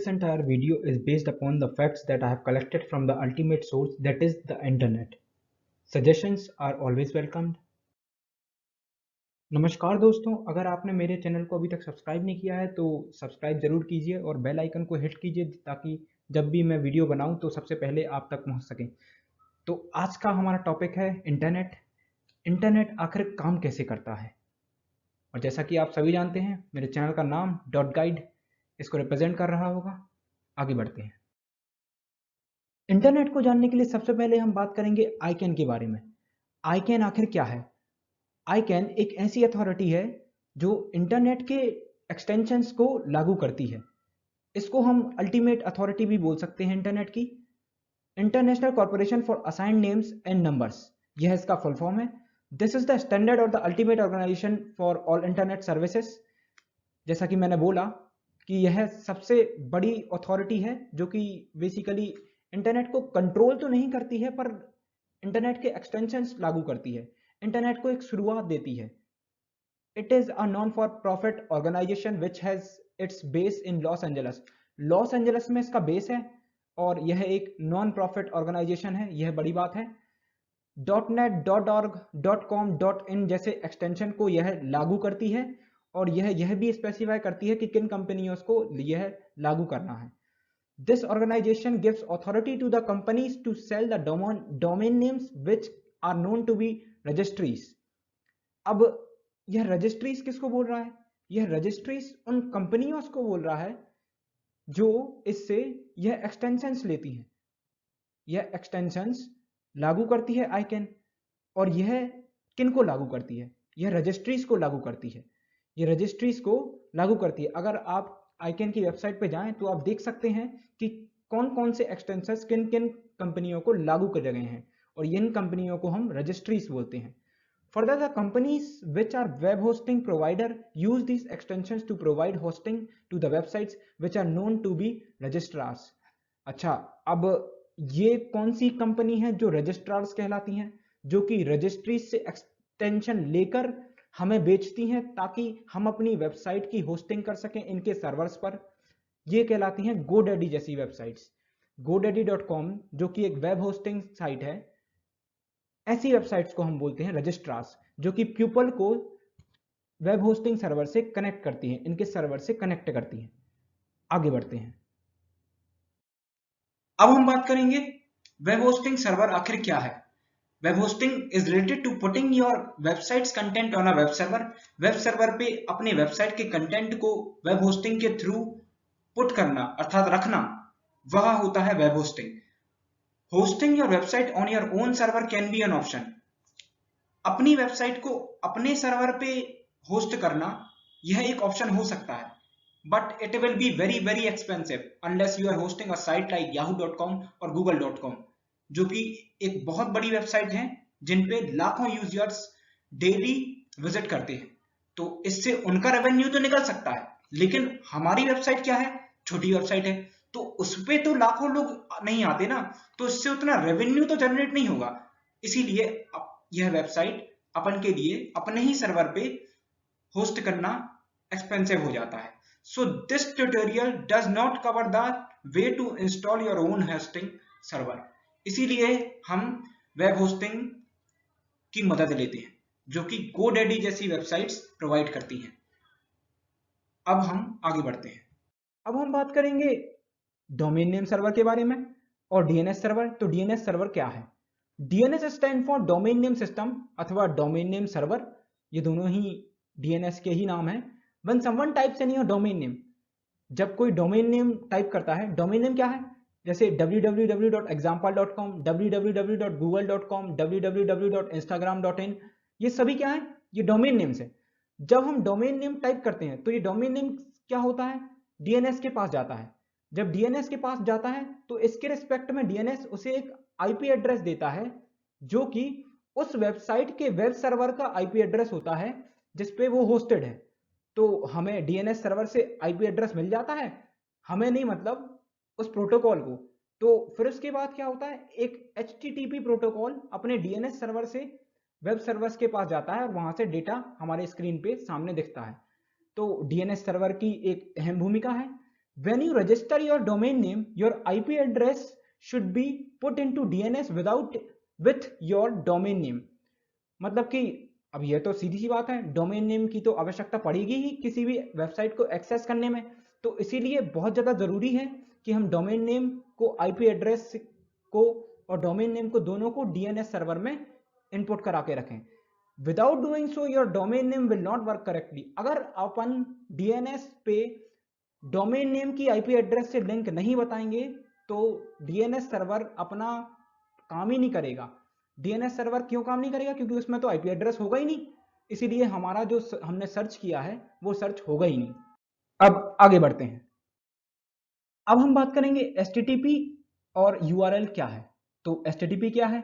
entire video is based upon the facts that I have collected from the ultimate source, that is the internet. Suggestions are always welcomed. नमस्कार दोस्तों, अगर आपने मेरे channel को अभी तक सब्सक्राइब नहीं किया है तो सब्सक्राइब ज़रूर कीजिए और बेल आइकन को हिट कीजिए ताकि जब भी मैं वीडियो बनाऊं तो सबसे पहले आप तक पहुंच सके। तो आज का हमारा टॉपिक है इंटरनेट। इंटरनेट आखिर काम कैसे करता है, और जैसा कि आप सभी जानते हैं मेरे चैनल का नाम डॉट गाइड इसको रिप्रेजेंट कर रहा होगा। आगे बढ़ते हैं। इंटरनेट को जानने के लिए सबसे पहले हम बात करेंगे आईकैन के बारे में। आईकैन आखिर क्या है? आईकैन एक ऐसी अथॉरिटी है जो इंटरनेट के एक्सटेंशंस को लागू करती है। इसको हम अल्टीमेट अथॉरिटी भी बोल सकते हैं इंटरनेट की। International corporation for assigned names and numbers, यह इसका फुल फॉर्म है। दिस इज द स्टैंडर्ड और the ultimate organisation for all internet services. जैसा कि मैंने बोला कि यह सबसे बड़ी अथॉरिटी है जो कि बेसिकली इंटरनेट को कंट्रोल तो नहीं करती है पर इंटरनेट के एक्सटेंशंस लागू करती है, इंटरनेट को एक शुरुआत देती है। It is a non for profit organisation which has its base in Los Angeles. Los Angeles में इसका बेस है और यह एक नॉन प्रॉफिट ऑर्गेनाइजेशन है, यह बड़ी बात है। .net, .org, .com, .in जैसे एक्सटेंशन को यह लागू करती है और यह भी स्पेसिफाई करती है कि किन कंपनियों को यह लागू करना है। This organization gives authority to the companies to sell the domain names which are known to be registries. अब यह रजिस्ट्रीज किसको बोल रहा है? यह रजिस्ट्रीज उन कंपनियों को बोल रहा है जो इससे यह एक्सटेंशंस लेती हैं। यह एक्सटेंशंस लागू करती है आईकैन, और यह किन को लागू करती है? यह रजिस्ट्रीज को लागू करती है। यह रजिस्ट्रीज को लागू करती है। अगर आप आईकैन की वेबसाइट पे जाएं तो आप देख सकते हैं कि कौन कौन से एक्सटेंशंस किन किन कंपनियों को लागू कर गए हैं, और इन कंपनियों को हम रजिस्ट्रीज बोलते हैं। Further, the companies which are web hosting provider use these extensions to provide hosting to the websites which are known to be registrars. अच्छा, अब ये कौन सी कंपनी है जो रजिस्ट्रार्स कहलाती हैं, जो कि रजिस्ट्रीज से एक्सटेंशन लेकर हमें बेचती हैं ताकि हम अपनी वेबसाइट की होस्टिंग कर सकें इनके सर्वर्स पर? ये कहलाती हैं GoDaddy जैसी वेबसाइट्स। GoDaddy.com जो कि एक वेब होस्टिंग साइट है, ऐसी वेबसाइट्स को हम बोलते हैं रजिस्ट्रार्स, जो कि प्यूपल को वेब होस्टिंग सर्वर से कनेक्ट करती हैं, इनके सर्वर से कनेक्ट करती हैं। आगे बढ़ते हैं। अब हम बात करेंगे वेब होस्टिंग सर्वर आखिर क्या है। Web hosting is related to putting your websites content on a web server. Web server पे अपने वेबसाइट के कंटेंट को वेब होस्टिंग के थ्रू पुट करना अर्थात रखना, वह होता है web hosting. Hosting your website on your own server can be an option. अपनी वेबसाइट को अपने सर्वर पे होस्ट करना यह एक ऑप्शन हो सकता है, but it will be very very expensive unless you are hosting a site like yahoo.com और google.com, जो कि एक बहुत बड़ी वेबसाइट है जिन पे लाखों यूजर्स डेली विजिट करते हैं। तो इससे उनका रेवेन्यू तो निकल सकता है, लेकिन हमारी वेबसाइट क्या है, छोटी वेबसाइट है, तो उस पे तो लाखों लोग नहीं आते ना, तो इससे उतना रेवेन्यू तो जनरेट नहीं होगा। इसीलिए यह वेबसाइट अपन के लिए अपने ही सर्वर पे होस्ट करना एक्सपेंसिव हो जाता है। So this tutorial does not cover the way to install your own hosting server. इसीलिए हम वेब होस्टिंग की मदद लेते हैं जो कि GoDaddy जैसी वेबसाइट्स प्रोवाइड करती हैं। अब हम आगे बढ़ते हैं। अब हम बात करेंगे डोमेन नेम सर्वर के बारे में और डीएनएस सर्वर। तो डीएनएस सर्वर क्या है? DNS stand for domain name system अथवा डोमेन नेम सर्वर, ये दोनों ही डीएनएस के ही नाम है। When someone types in your domain name, जब कोई डोमेन नेम टाइप करता है, डोमेन नेम क्या है? जैसे www.example.com, www.google.com, www.instagram.in, ये सभी क्या है? ये डोमेन नेम्स है। जब हम डोमेन नेम टाइप करते हैं तो ये डोमेन नेम क्या होता है? डीएनएस के पास जाता है। जब डीएनएस के पास जाता है तो इसके रिस्पेक्ट में डीएनएस उसे एक आईपी एड्रेस देता है जो कि उस वेबसाइट के वेब सर्वर का आईपी एड्रेस होता है जिसपे वो होस्टेड है। तो हमें डीएनएस सर्वर से आईपी एड्रेस मिल जाता है, हमें नहीं मतलब उस प्रोटोकॉल को। तो फिर उसके बाद क्या होता है, एक एचटीटीपी प्रोटोकॉल अपने डीएनएस सर्वर से वेब सर्वर्स के पास जाता है और वहां से डेटा हमारे स्क्रीन पे सामने दिखता है। तो डीएनएस सर्वर की एक अहम भूमिका है। When you register your domain name, your IP address should be put into DNS with your domain name. मतलब कि अब ये तो सीधी सी बात है, डोमेन नेम की तो आवश्यकता पड़ेगी ही किसी भी वेबसाइट को एक्सेस करने में, तो इसीलिए बहुत ज़्यादा ज़रूरी है कि हम डोमेन नेम को, IP एड्रेस को और डोमेन नेम को दोनों को DNS सर्वर में इनपुट करा के रखें. Without doing so your domain name will not work correctly. अगर अपन DNS पे डोमेन नेम की IP एड्रेस से लिंक नहीं बताएंगे तो DNS सर्वर अपना काम ही नहीं करेगा. DNS सर्वर क्यों काम नहीं करेगा? क्योंकि उसमें तो IP एड्रेस होगा ही नहीं, इसीलिए हमारा जो हमने सर्च किया है वो सर्च होगा ही नहीं. अब आगे बढ़ते हैं. अब हम बात करेंगे HTTP और URL क्या है. तो HTTP क्या है?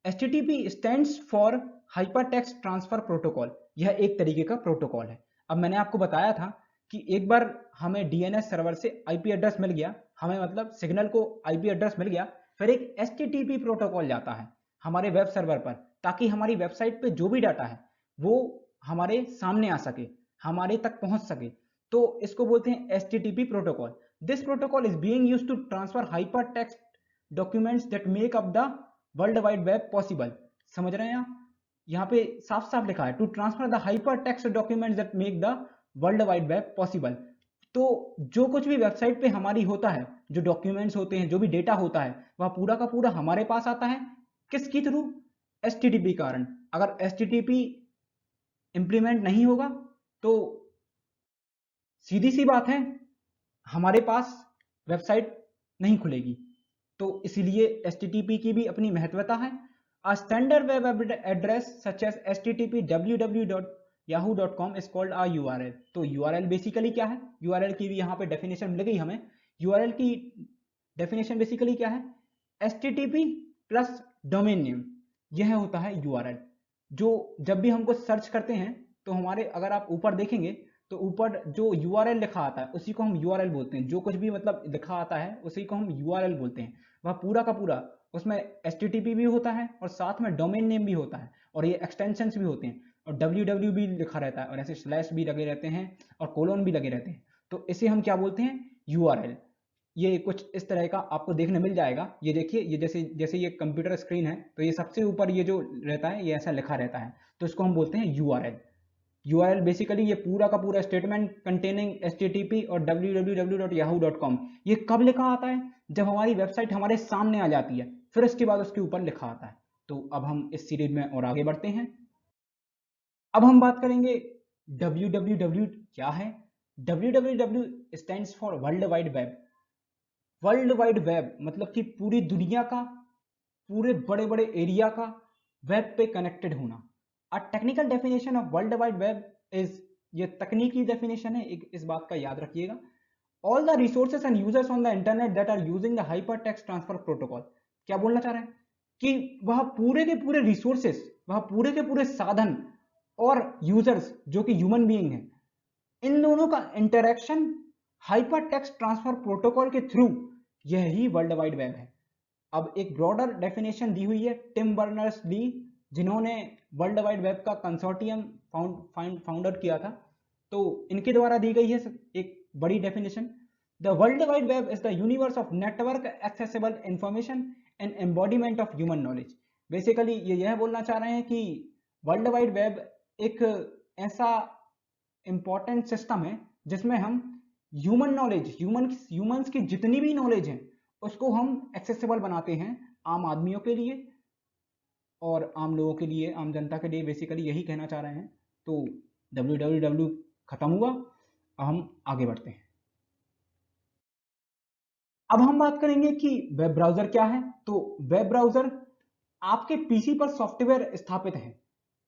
HTTP stands for hypertext transfer protocol. यह एक तरीके का प्रोटोकॉल है. अब मैंने आपको बताया था कि एक बार हमें DNS सर्वर से IP एड्रेस मिल गया, हमें मतलब सिग्नल को IP एड्रेस मिल गया, फिर एक HTTP प्रोटोकॉल जाता है हमारे वेब सर्वर पर, ताकि हमारी वेबसाइट पे जो भी डाटा है वो हमारे सामने आ सके, हमारे तक पहुंच सके. तो इसको बोलते हैं HTTP protocol. This protocol is being used to transfer hypertext documents that make up the world wide web possible. समझ रहे हैं आप? यहाँ पे साफ साफ लिखा है to transfer the hypertext documents that make the world wide web possible. तो जो कुछ भी वेबसाइट पे हमारी होता है, जो डॉक्यूमेंट्स होते हैं, जो भी डेटा होता है, वह पूरा का पूरा हमारे पास आता है. किसकी थ्रू? HTTP कारण. अगर HTTP इंप्लीमेंट नहीं होगा तो सीधी सी बात है हमारे पास वेबसाइट नहीं खुलेगी. तो इसीलिए HTTP की भी अपनी महत्वता है. A standard web address such as HTTP www.yahoo.com is called a URL. तो URL बेसिकली क्या है? URL की भी यहाँ पे डेफिनेशन मिल गई हमें. URL की डेफिनेशन बेसिकली क्या है? HTTP प्लस डोमेन नेम, यह होता है URL. जो जब भी हमको सर्च करते हैं तो हमारे, अगर आप ऊपर देखेंगे तो ऊपर जो URL लिखा आता है उसी को हम URL बोलते हैं. जो कुछ भी मतलब लिखा आता है उसी को हम URL बोलते हैं. वह पूरा का पूरा, उसमें HTTP भी होता है और साथ में डोमेन नेम भी होता है और ये एक्सटेंशंस भी होते हैं और www भी लिखा रहता है और ऐसे स्लैश भी लगे रहते हैं और कोलोन भी लगे रहते हैं. तो इसे हम क्या बोलते हैं? URL. ये कुछ इस तरह का आपको देखने मिल जाएगा. ये देखिए, ये जैसे जैसे ये कंप्यूटर स्क्रीन है तो ये सबसे ऊपर ये जो रहता है ये ऐसा लिखा रहता है, तो इसको हम बोलते हैं URL. URL बेसिकली ये पूरा का पूरा स्टेटमेंट कंटेनिंग HTTP और www.yahoo.com. ये कब लिखा आता है? जब हमारी वेबसाइट हमारे सामने आ जाती है, फिर उसके बाद उसके ऊपर लिखा आता है. तो अब हम इस सीरीज में और आगे बढ़ते हैं. अब हम बात करेंगे www क्या है. www stands for world wide web. World wide web मतलब कि पूरी दुनिया का, पूरे बड़े बड़े एरिया का वेब पे कनेक्टेड होना. A technical definition of world wide web is, ये तकनीकी डेफिनेशन है, इस बात का याद रखिएगा. All the resources and users on the internet that are using the hypertext transfer protocol. क्या बोलना चाह रहे हैं? कि वह पूरे के पूरे रिसोर्सेस, वह पूरे के पूरे साधन और यूजर्स जो कि ह्यूमन बीइंग हैं, इन दोनों का इंटरेक्शन हाइपरटेक्स्ट ट्रांसफर प्रोटोकॉल के थ्रू, यह ही वर्ल्ड वाइड वेब है. अब एक ब्रॉडर डेफिनेशन दी हुई है टिम बर्नर्स-ली, जिन्होंने वर्ल्ड वाइड वेब का कंसोर्टियम फाउंडर किया था, तो इनके द्वारा दी गई है एक बड़ी definition. The world wide web is the universe of network accessible information and embodiment of human knowledge. Basically ये यह बोलना चाह रहे हैं कि वर्ल्ड वाइड वेब एक ऐसा इंपॉर्टेंट सिस्टम है जिसमें हम ह्यूमन नॉलेज, ह्यूमंस की जितनी भी नॉलेज है उसको हम एक्सेसिबल बनाते हैं आम आदमियों के लिए और आम लोगों के लिए, आम जनता के लिए. बेसिकली यही कहना चाह रहे हैं. तो www खत्म हुआ. हम आगे बढ़ते हैं. अब हम बात करेंगे कि वेब ब्राउजर क्या है. तो वेब ब्राउजर आपके पीसी पर सॉफ्टवेयर स्थापित है.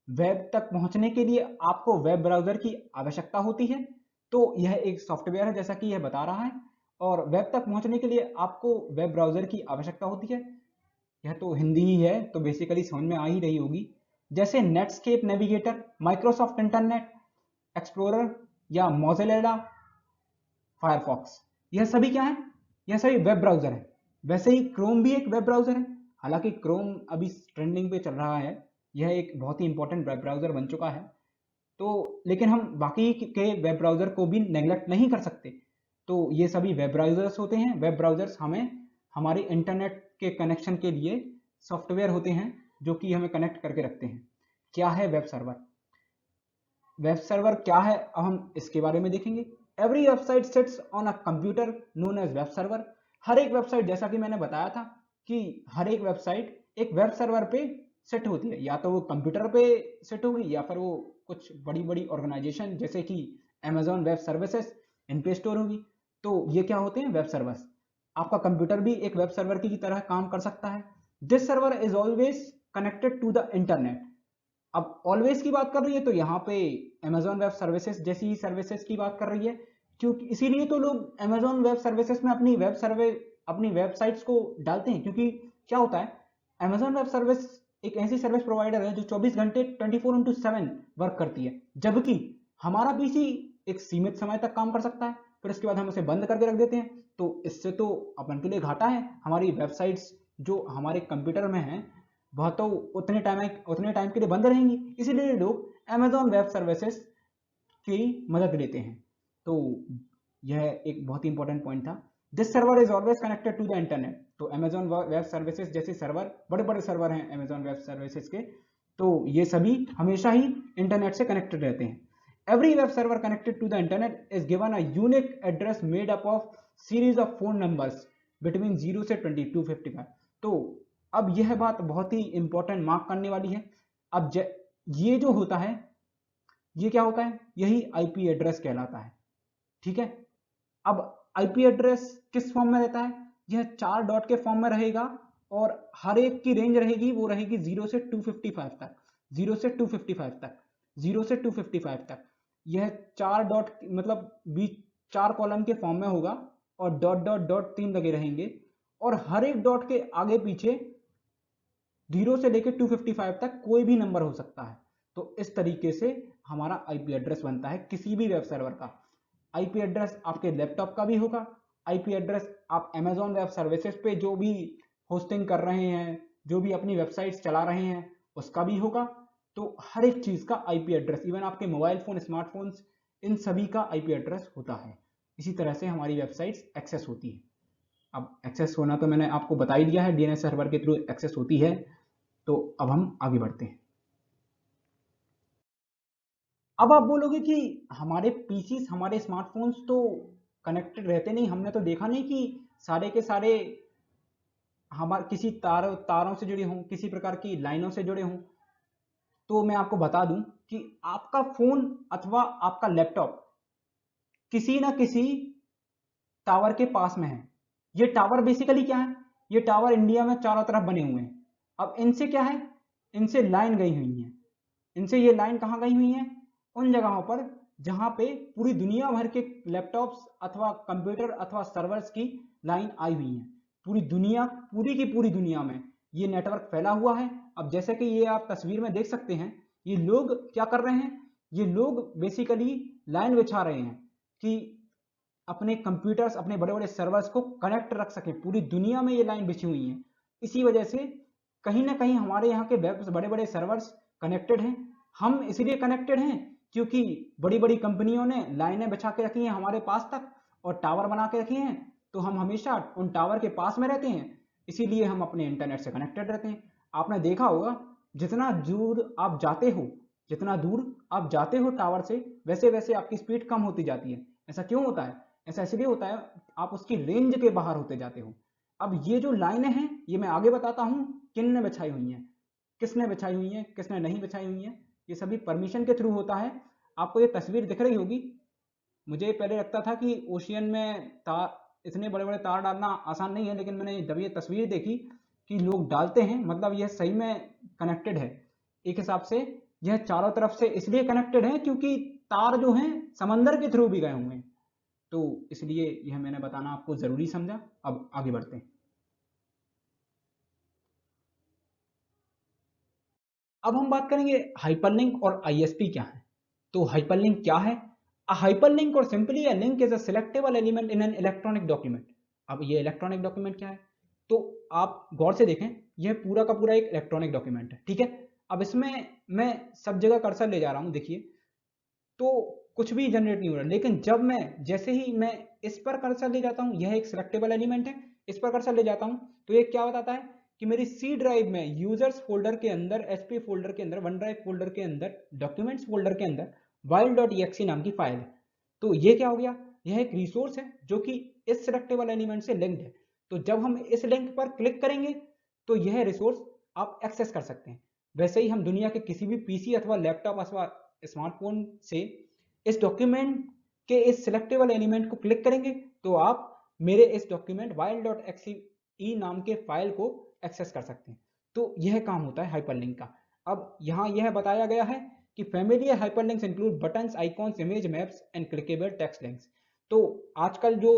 वेब तक पहुंचने के लिए आपको वेब ब्राउजर की आवश्यकता होती है. तो यह एक सॉफ्टवेयर है जैसा कि यह बता रहा है, और वेब तक पहुंचने के लिए आपको वेब ब्राउजर की आवश्यकता होती है. यह तो हिंदी ही है तो बेसिकली समझ में आ ही रही होगी. जैसे Netscape navigator, Microsoft internet explorer या मोज़िला फायरफॉक्स, यह सभी क्या है? यह सभी वेब ब्राउजर है. वैसे ही क्रोम भी एक वेब ब्राउजर है. हालांकि क्रोम अभी ट्रेंडिंग पे चल रहा है, यह एक बहुत ही इंपॉर्टेंट वेब ब्राउजर बन चुका है. तो लेकिन हम बाकी के वेब ब्राउजर को भी नेग्लेक्ट नहीं कर सकते. तो ये सभी वेब ब्राउजर्स होते हैं। वेब ब्राउजर्स हमें हमारे इंटरनेट के कनेक्शन के लिए सॉफ्टवेयर होते हैं जो कि हमें कनेक्ट करके रखते हैं। क्या है वेब सर्वर? वेब सर्वर क्या है, अब हम इसके बारे में देखेंगे। Every website sits on a computer known as web server. हर एक वेबसाइट, जैसा कि मैंने बताया था कि हर एक वेबसाइट एक वेब सर्वर पे सेट होती है, या तो वो कंप्यूटर पे सेट होगी या फिर वो कुछ बड़ी बड़ी ऑर्गेनाइजेशन जैसे कि अमेजॉन वेब सर्विसेज इन पे स्टोर होगी। तो ये क्या होते हैं? Web servers. आपका कंप्यूटर भी एक वेब सर्वर की तरह काम कर सकता है। This server is always connected to the internet. अब ऑलवेज की बात कर रही है तो यहाँ पे अमेजॉन वेब सर्विसेज जैसी सर्विसेज की बात कर रही है, क्योंकि इसीलिए तो लोग अमेजॉन वेब सर्विसेज में अपनी वेबसाइट्स को डालते हैं, क्योंकि क्या होता है, अमेजॉन वेब सर्विस एक ऐसी सर्विस प्रोवाइडर है जो 24 घंटे 24/7 वर्क करती है, जबकि हमारा पीसी एक सीमित समय तक काम कर सकता है, फिर उसके बाद हम उसे बंद करके रख देते हैं। तो इससे तो अपन के लिए घाटा है। हमारी वेबसाइट्स जो हमारे कंप्यूटर में है वह तो उतने टाइम के लिए बंद रहेंगी, इसीलिए लोग अमेजॉन वेब सर्विसेज की मदद लेते हैं। तो यह एक बहुत ही इंपॉर्टेंट पॉइंट था। This server is always connected to the internet. तो अमेजॉन वेब सर्विसेज जैसे सर्वर, बड़े बड़े सर्वर हैं अमेजॉन वेब सर्विसेज के, तो ये सभी हमेशा ही इंटरनेट से कनेक्टेड रहते हैं। Every web server connected to the internet is given a unique address made up of series of phone numbers between 0 से 2255। तो अब यह बात बहुत ही इंपॉर्टेंट मार्क करने वाली है। अब ये जो होता है, ये क्या होता है? यही आईपी एड्रेस कहलाता है। ठीक है। अब आईपी एड्रेस किस फॉर्म में रहता है? यह 4 डॉट के फॉर्म में रहेगा और हर एक की रेंज रहेगी, वो रहेगी 0 से 255 तक, 0 से 255 तक, 0 से 255 तक। यह 4 डॉट मतलब बीच 4 कॉलम के फॉर्म में होगा और डॉट डॉट डॉट 3 लगे रहेंगे, और हर एक डॉट के आगे पीछे 0 से लेकर 255 तक कोई भी नंबर हो सकता है। तो इस तरीके से हमारा आईपी एड्रेस बनता है किसी भी वेब सर्वर का। आईपी एड्रेस आपके लैपटॉप का भी होगा, आईपी एड्रेस आप अमेजॉन वेब सर्विसेज पे जो भी होस्टिंग कर रहे हैं, जो भी अपनी वेबसाइट्स चला रहे हैं, उसका भी होगा। तो हर एक चीज का आईपी एड्रेस, इवन आपके मोबाइल फोन, स्मार्टफोन्स, इन सभी का आईपी एड्रेस होता है। इसी तरह से हमारी वेबसाइट्स एक्सेस होती है। अब एक्सेस होना तो मैंने आपको बता ही दिया है, डीएनएस सर्वर के थ्रू एक्सेस होती है। तो अब हम आगे बढ़ते हैं। अब आप बोलोगे कि हमारे पीसीस, हमारे स्मार्टफोन्स तो कनेक्टेड रहते नहीं, हमने तो देखा नहीं कि सारे के सारे हमारे किसी तारों से जुड़े हों, किसी प्रकार की लाइनों से जुड़े हों। तो मैं आपको बता दूं कि आपका फोन अथवा आपका लैपटॉप किसी ना किसी टावर के पास में है। ये टावर बेसिकली क्या है? ये टावर इंडिया में चारों तरफ बने हुए हैं। अब इनसे क्या है? इनसे लाइन गई हुई है। इनसे ये लाइन कहाँ गई हुई है? उन जगहों पर जहां पे पूरी दुनिया भर के लैपटॉप्स अथवा कंप्यूटर अथवा सर्वर्स की लाइन आई हुई है। पूरी दुनिया, पूरी की पूरी दुनिया में ये नेटवर्क फैला हुआ है। अब जैसे कि ये आप तस्वीर में देख सकते हैं, ये लोग क्या कर रहे हैं? ये लोग बेसिकली लाइन बिछा रहे हैं कि अपने कंप्यूटर्स, अपने बड़े बड़े सर्वर्स को कनेक्ट रख सकें। पूरी दुनिया में ये लाइन बिछी हुई है। इसी वजह से कहीं ना कहीं हमारे यहाँ के बड़े बड़े सर्वर्स कनेक्टेड हैं। हम इसलिए कनेक्टेड हैं क्योंकि बड़ी बड़ी कंपनियों ने लाइनें बिछा के रखी हैं हमारे पास तक और टावर बना के रखे हैं, तो हम हमेशा उन टावर के पास में रहते हैं, इसीलिए हम अपने इंटरनेट से कनेक्टेड रहते हैं। आपने देखा होगा, जितना दूर आप जाते हो, जितना दूर आप जाते हो टावर से, वैसे वैसे आपकी स्पीड कम होती जाती है। ऐसा क्यों होता है? ऐसा इसलिए होता है, आप उसकी रेंज के बाहर होते जाते हो। अब ये जो लाइनें हैं, ये मैं आगे बताता हूँ किन ने बिछाई हुई हैं, किसने बिछाई हुई हैं, किसने नहीं बिछाई हुई हैं। ये सभी परमिशन के थ्रू होता है। आपको ये तस्वीर दिख रही होगी। मुझे पहले लगता था कि ओशियन में तार, इतने बड़े बड़े तार डालना आसान नहीं है, लेकिन मैंने जब ये तस्वीर देखी कि लोग डालते हैं, मतलब यह सही में कनेक्टेड है। एक हिसाब से यह चारों तरफ से इसलिए कनेक्टेड है क्योंकि तार जो हैं समंदर के थ्रू भी गए हुए हैं। तो इसलिए यह मैंने बताना आपको जरूरी समझा। अब आगे बढ़ते हैं। अब हम बात करेंगे हाइपरलिंक और आईएसपी क्या है। तो हाइपरलिंक क्या है? अ हाइपरलिंक और simply a link is a selectable element in an electronic document. अब ये इलेक्ट्रॉनिक डॉक्यूमेंट क्या है? तो आप गौर से देखें, यह पूरा का पूरा एक इलेक्ट्रॉनिक डॉक्यूमेंट है। ठीक है। अब इसमें मैं सब जगह कर्सर ले जा रहा हूं, देखिए। तो कुछ भी जनरेट नहीं हो रहा। लेकिन जब मैं जैसे ही मैं इस पर कर्सर ले जाता हूँ, यह एक सिलेक्टेबल एलिमेंट है, इस पर कर्सर ले जाता हूँ तो ये क्या बताता है कि मेरी सी ड्राइव में यूजर्स फोल्डर के अंदर, एसपी फोल्डर के अंदर, वन ड्राइव फोल्डर के अंदर, डॉक्यूमेंट्स फोल्डर के अंदर while.exe नाम की फाइल है। तो ये क्या हो गया, यह एक रिसोर्स है जो कि इस सिलेक्टेबल एलिमेंट से लिंक्ड है। तो जब हम इस लिंक पर क्लिक करेंगे तो यह रिसोर्स आप एक्सेस कर सकते हैं। वैसे ही हम दुनिया के किसी भी पीसी अथवा लैपटॉप अथवा स्मार्टफोन से इस डॉक्यूमेंट के इस सिलेक्टेबल एलिमेंट को क्लिक करेंगे तो आप मेरे इस डॉक्यूमेंट while.exe नाम के फाइल को एक्सेस कर सकते हैं। तो यह काम होता है हाइपरलिंक का। अब यहाँ यह बताया गया है कि familiar hyperlinks include buttons, icons, image maps and clickable text links. तो आजकल जो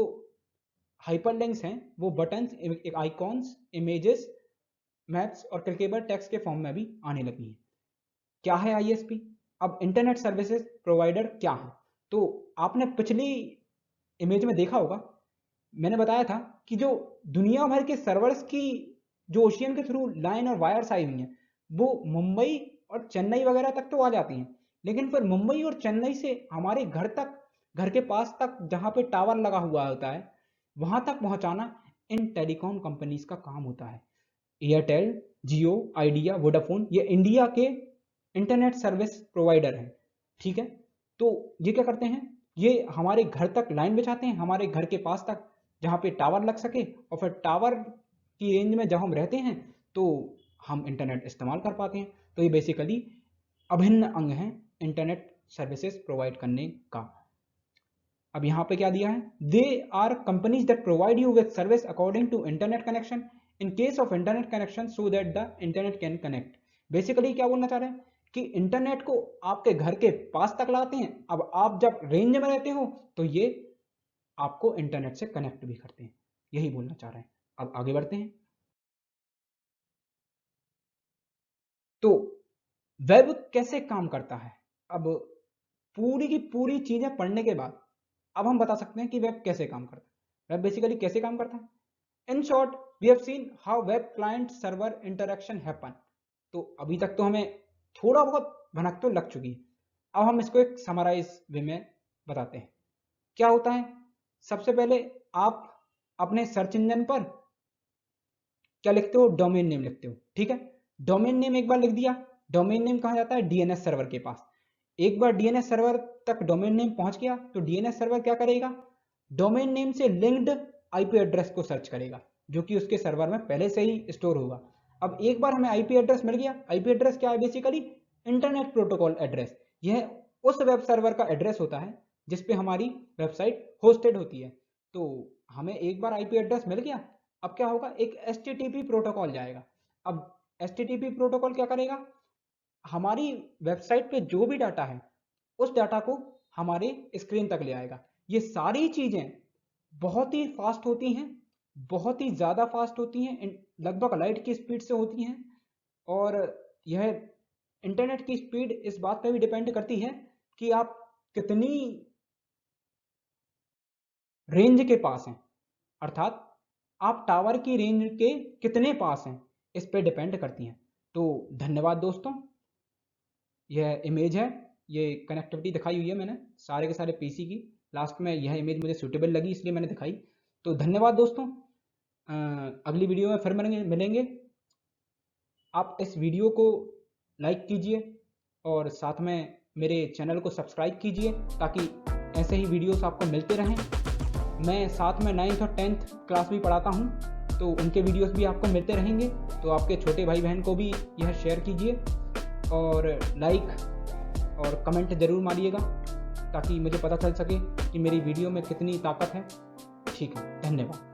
हाइपरलिंक्स हैं वो बटन्स, आइकॉन्स, इमेजेस, मैप्स और क्लिकेबल टेक्स्ट के फॉर्म में भी आने लगी हैं। क्या है आईएसपी? अब इंटरनेट सर्विसेज प्रोवाइडर क्या है? तो आपने पिछली इमेज में देखा होगा, मैंने बताया था कि जो दुनिया भर के सर्वर्स की जो ओशियन के थ्रू लाइन और वायर्स आई हुई हैं वो मुंबई और चेन्नई वगैरह तक तो आ जाती हैं, लेकिन फिर मुंबई और चेन्नई से हमारे घर तक, घर के पास तक जहाँ पे टावर लगा हुआ होता है वहाँ तक पहुँचाना इन टेलीकॉम कंपनीज का काम होता है। एयरटेल, जियो, आइडिया, वोडाफोन, ये इंडिया के इंटरनेट सर्विस प्रोवाइडर हैं, ठीक है। तो ये क्या करते हैं, ये हमारे घर तक लाइन बिछाते हैं, हमारे घर के पास तक जहाँ पे टावर लग सके, और फिर टावर की रेंज में जब हम रहते हैं तो हम इंटरनेट इस्तेमाल कर पाते हैं। तो ये बेसिकली अभिन्न अंग है इंटरनेट सर्विसेज प्रोवाइड करने का। अब यहाँ पे क्या दिया है, they are companies that provide you with service according to internet connection in case of internet connection so that the internet can connect. Basically क्या बोलना चाह रहे हैं कि इंटरनेट को आपके घर के पास तक लाते हैं। अब आप जब रेंज में रहते हो तो ये आपको इंटरनेट से कनेक्ट भी करते हैं, यही बोलना चाह रहे हैं। अब आगे बढ़ते हैं। तो वेब कैसे काम करता है? अब पूरी की पूरी चीजें पढ़ने के बाद अब हम बता सकते हैं कि वेब कैसे काम करता है। वेब बेसिकली कैसे काम करता है? In short we have seen how web client server interaction happen. तो अभी तक तो हमें थोड़ा बहुत भनक तो लग चुकी है, अब हम इसको एक समराइज वे में बताते हैं। क्या होता है, सबसे पहले आप अपने सर्च इंजन पर क्या लिखते हो, डोमेन नेम लिखते हो, ठीक है। डोमेन नेम एक बार लिख दिया, डोमेन नेम कहाँ जाता है, डीएनएस सर्वर के पास। एक बार डीएनएस सर्वर तक डोमेन नेम पहुंच गया तो डीएनएस सर्वर क्या करेगा, डोमेन नेम से लिंक्ड आईपी एड्रेस को सर्च करेगा जो कि उसके सर्वर में पहले से ही स्टोर होगा। अब एक बार हमें आईपी एड्रेस मिल गया, आईपी एड्रेस क्या है, बेसिकली इंटरनेट प्रोटोकॉल एड्रेस। यह उस वेब सर्वर का एड्रेस होता है जिसपे हमारी वेबसाइट होस्टेड होती है। तो हमें एक बार आईपी एड्रेस मिल गया, अब क्या होगा, एक एचटीटीपी प्रोटोकॉल जाएगा। अब एचटीटीपी प्रोटोकॉल क्या करेगा, हमारी वेबसाइट पे जो भी डाटा है उस डाटा को हमारे स्क्रीन तक ले आएगा। ये सारी चीजें बहुत ही फास्ट होती हैं, बहुत ही ज़्यादा फास्ट होती हैं, लगभग लाइट की स्पीड से होती हैं। और यह इंटरनेट की स्पीड इस बात पर भी डिपेंड करती है कि आप कितनी रेंज के पास हैं, अर्थात आप टावर की रेंज के कितने पास हैं, इस पे डिपेंड करती हैं। तो धन्यवाद दोस्तों, यह इमेज है, ये कनेक्टिविटी दिखाई हुई है मैंने सारे के सारे पीसी की। लास्ट में यह इमेज मुझे सूटेबल लगी इसलिए मैंने दिखाई। तो धन्यवाद दोस्तों, अगली वीडियो में फिर मिलेंगे। आप इस वीडियो को लाइक कीजिए और साथ में मेरे चैनल को सब्सक्राइब कीजिए ताकि ऐसे ही वीडियोस आपको मिलते रहें। मैं साथ में 9th और 10th क्लास भी पढ़ाता हूँ, तो उनके वीडियोस भी आपको मिलते रहेंगे। तो आपके छोटे भाई बहन को भी यह शेयर कीजिए और लाइक और कमेंट ज़रूर मारिएगा ताकि मुझे पता चल सके कि मेरी वीडियो में कितनी ताकत है। ठीक है, धन्यवाद।